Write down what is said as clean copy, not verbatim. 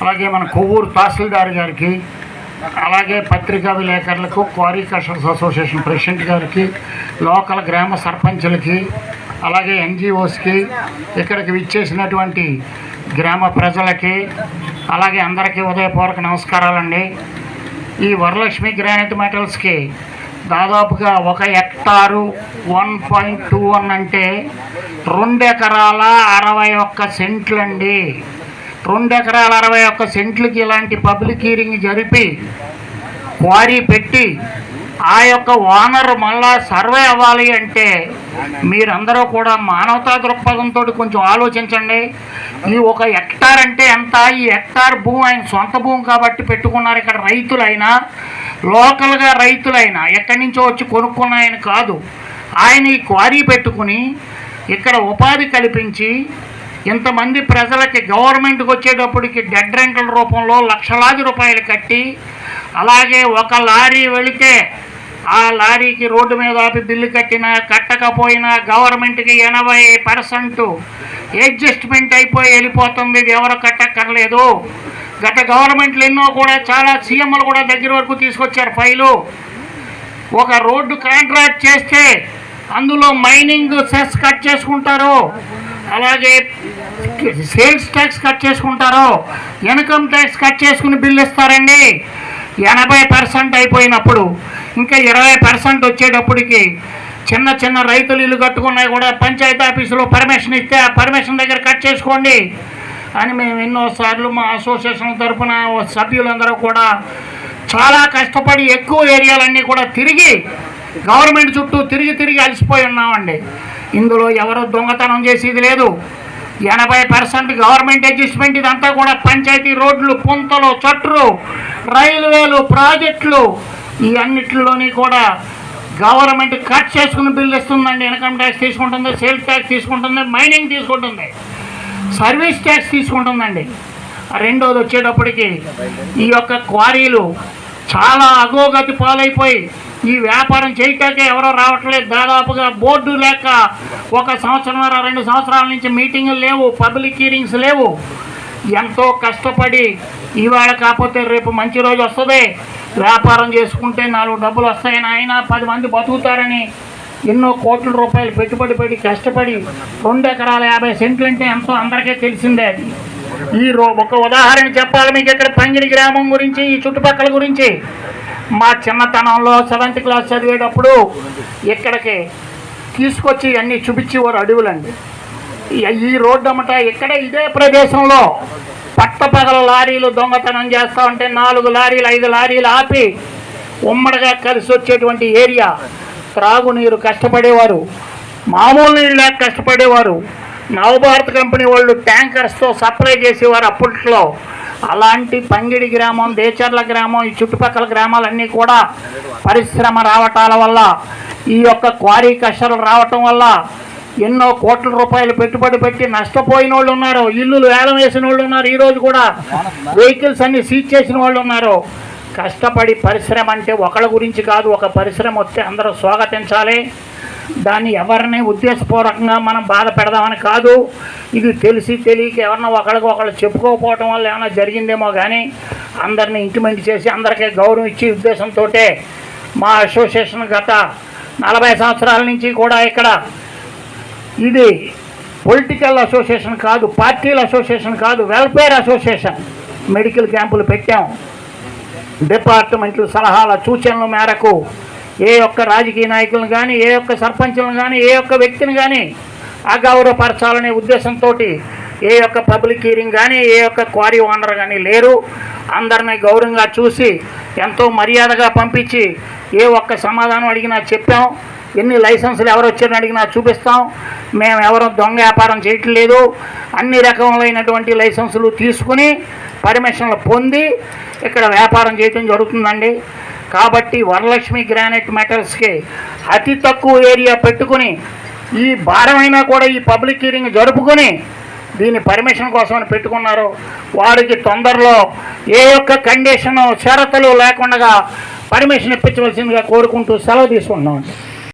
అలాగే మన కొవ్వూరు తహసీల్దార్ గారికి, అలాగే పత్రికా విలేకరులకు, క్వారీ కస్టమర్స్ అసోసియేషన్ ప్రెసిడెంట్ గారికి, లోకల్ గ్రామ సర్పంచులకి, అలాగే ఎన్జిఓస్కి, ఇక్కడికి విచ్చేసినటువంటి గ్రామ ప్రజలకి, అలాగే అందరికీ ఉదయపూర్వక నమస్కారాలండి. ఈ వరలక్ష్మి గ్రానైట్ మెటల్స్కి దాదాపుగా 1 హెక్టారు 1.21 అంటే 2 ఎకరాల 61 సెంట్లు అండి. 2 ఎకరాల 61 సెంట్లకి ఇలాంటి పబ్లిక్ హీరింగ్ జరిపి క్వారీ పెట్టి ఆ యొక్క ఓనర్ మళ్ళా సర్వే అవ్వాలి అంటే మీరందరూ కూడా మానవతా దృక్పథంతో కొంచెం ఆలోచించండి. ఈ 1 హెక్టార్ అంటే ఎంత? ఈ హెక్టార్ భూమి ఆయన సొంత భూమి కాబట్టి పెట్టుకున్నారు. ఇక్కడ రైతులైనా, లోకల్గా రైతులైనా, ఎక్కడి నుంచో వచ్చి కొనుక్కున్న ఆయన కాదు. ఆయన ఈ క్వారీ పెట్టుకుని ఇక్కడ ఉపాధి కల్పించి ఇంతమంది ప్రజలకి గవర్నమెంట్కి వచ్చేటప్పటికి డెడ్ రెంటల రూపంలో లక్షలాది రూపాయలు కట్టి, అలాగే ఒక లారీ వెళితే ఆ లారీకి రోడ్డు మీద ఆపి బిల్లు కట్టినా కట్టకపోయినా గవర్నమెంట్కి 80% అడ్జస్ట్మెంట్ అయిపోయి వెళ్ళిపోతుంది. ఇది ఎవరు కట్టక్కర్లేదు. గత గవర్నమెంట్లు ఎన్నో కూడా చాలా సీఎంలు కూడా దగ్గర వరకు తీసుకొచ్చారు ఫైలు. ఒక రోడ్డు కాంట్రాక్ట్ చేస్తే అందులో మైనింగ్ సెస్ కట్ చేసుకుంటారు, అలాగే సేల్స్ ట్యాక్స్ కట్ చేసుకుంటారు, ఇన్కమ్ ట్యాక్స్ కట్ చేసుకుని బిల్లు ఇస్తారండి. 80% అయిపోయినప్పుడు ఇంకా 20% వచ్చేటప్పటికి చిన్న చిన్న రైతులు ఇల్లు కట్టుకున్నాయి కూడా పంచాయతీ ఆఫీసులో పర్మిషన్ ఇస్తే ఆ పర్మిషన్ దగ్గర కట్ చేసుకోండి అని మేము ఎన్నోసార్లు మా అసోసియేషన్ తరఫున సభ్యులందరూ కూడా చాలా కష్టపడి ఎక్కువ ఏరియాలన్నీ కూడా తిరిగి గవర్నమెంట్ చుట్టూ తిరిగి అలసిపోయి ఉన్నామండి. ఇందులో ఎవరు దొంగతనం చేసేది లేదు. 80% గవర్నమెంట్ అడ్జస్ట్మెంట్. ఇదంతా కూడా పంచాయతీ రోడ్లు, పుంతలు, చట్లు, రైల్వేలు, ప్రాజెక్టులు, ఈ అన్నిటిలోని కూడా గవర్నమెంట్ కట్ చేసుకుని బిల్లు ఇస్తుందండి. ఇన్కమ్ ట్యాక్స్ తీసుకుంటుంది, సేల్స్ ట్యాక్స్ తీసుకుంటుంది, మైనింగ్ తీసుకుంటుంది, సర్వీస్ ట్యాక్స్ తీసుకుంటుందండి. రెండోది వచ్చేటప్పటికి ఈ యొక్క క్వారీలు చాలా అధోగతి పాలైపోయి ఈ వ్యాపారం చేయటాకే ఎవరో రావట్లేదు. దాదాపుగా బోర్డు లేక 1 సంవత్సరం 2 సంవత్సరాల నుంచి మీటింగులు లేవు, పబ్లిక్ హీరింగ్స్ లేవు. ఎంతో కష్టపడి ఇవాళ కాకపోతే రేపు మంచి రోజు వస్తుంది, వ్యాపారం చేసుకుంటే 4 డబ్బులు వస్తాయని, ఆయన 10 మంది బతుకుతారని ఎన్నో కోట్ల రూపాయలు పెట్టుబడి పెట్టి కష్టపడి 2 ఎకరాల 50 సెంట్లు అంటే ఎంతో అందరికీ తెలిసిందే. అది ఒక ఉదాహరణ చెప్పాలి మీకు. ఇక్కడ పంగిడి గ్రామం గురించి, ఈ చుట్టుపక్కల గురించి మా చిన్నతనంలో 7th క్లాస్ చదివేటప్పుడు ఇక్కడికి తీసుకొచ్చి అన్నీ చూపించేవారు అడవులండి. ఈ రోడ్డు అమ్మట ఇక్కడ ఇదే ప్రదేశంలో పట్టపగల లారీలు దొంగతనం చేస్తూ ఉంటే 4 లారీలు 5 లారీలు ఆపి ఉమ్మడిగా కలిసి వచ్చేటువంటి ఏరియా. త్రాగునీరు కష్టపడేవారు, మామూలు నీళ్ళు లేక కష్టపడేవారు. నవభారత్ కంపెనీ వాళ్ళు ట్యాంకర్స్తో సప్లై చేసేవారు అప్పట్లో. అలాంటి పంగిడి గ్రామం, దేచర్ల గ్రామం, ఈ చుట్టుపక్కల గ్రామాలన్నీ కూడా పరిశ్రమ రావటాల వల్ల, ఈ యొక్క క్వారీ కషర్లు రావటం వల్ల ఎన్నో కోట్ల రూపాయలు పెట్టుబడి పెట్టి నష్టపోయిన వాళ్ళు ఉన్నారు, ఇల్లులు వేలం వేసిన వాళ్ళు ఉన్నారు, ఈరోజు కూడా వెహికల్స్ అన్ని సీజ్ చేసిన వాళ్ళు ఉన్నారు. కష్టపడి పరిశ్రమ అంటే ఒకళ్ళ గురించి కాదు, ఒక పరిశ్రమ వస్తే అందరూ స్వాగతించాలి. దాన్ని ఎవరిని ఉద్దేశపూర్వకంగా మనం బాధ పెడదామని కాదు. ఇది తెలిసి తెలియక ఎవరన్నా ఒకళ్ళు చెప్పుకోకపోవటం వల్ల ఏమైనా జరిగిందేమో కానీ అందరినీ ఇంటిమెంట్ చేసి అందరికీ గౌరవం ఇచ్చే ఉద్దేశంతో మా అసోసియేషన్ గత 40 సంవత్సరాల నుంచి కూడా ఇక్కడ ఇది పొలిటికల్ అసోసియేషన్ కాదు, పార్టీల అసోసియేషన్ కాదు, వెల్ఫేర్ అసోసియేషన్. మెడికల్ క్యాంపులు పెట్టాం. డిపార్ట్మెంట్లు సలహాల సూచనల మేరకు ఏ ఒక్క రాజకీయ నాయకులను కానీ, ఏ ఒక్క సర్పంచులను కానీ, ఏ ఒక్క వ్యక్తిని కానీ అగౌరవపరచాలనే ఉద్దేశంతో ఏ ఒక్క పబ్లిక్ హీరింగ్ కానీ, ఏ ఒక్క క్వారీ ఓనర్ కానీ లేరు. అందరినీ గౌరవంగా చూసి ఎంతో మర్యాదగా పంపించి ఏ ఒక్క సమాధానం అడిగినా చెప్పాం. ఎన్ని లైసెన్సులు ఎవరు వచ్చారని అడిగినా చూపిస్తాం. మేము ఎవరు దొంగ వ్యాపారం చేయట్లేదు. అన్ని రకములైనటువంటి లైసెన్సులు తీసుకుని పర్మిషన్లు పొంది ఇక్కడ వ్యాపారం చేయటం జరుగుతుందండి. కాబట్టి వరలక్ష్మి గ్రానైట్ మెటల్స్కి అతి తక్కువ ఏరియా పెట్టుకుని ఈ భారమైనా కూడా ఈ పబ్లిక్ హీరింగ్ జరుపుకొని దీని పర్మిషన్ కోసమని పెట్టుకున్నారు. వారికి తొందరలో ఏ ఒక్క కండిషను, షరతులు లేకుండా పర్మిషన్ ఇప్పించవలసిందిగా కోరుకుంటూ సెలవు తీసుకుంటున్నాం.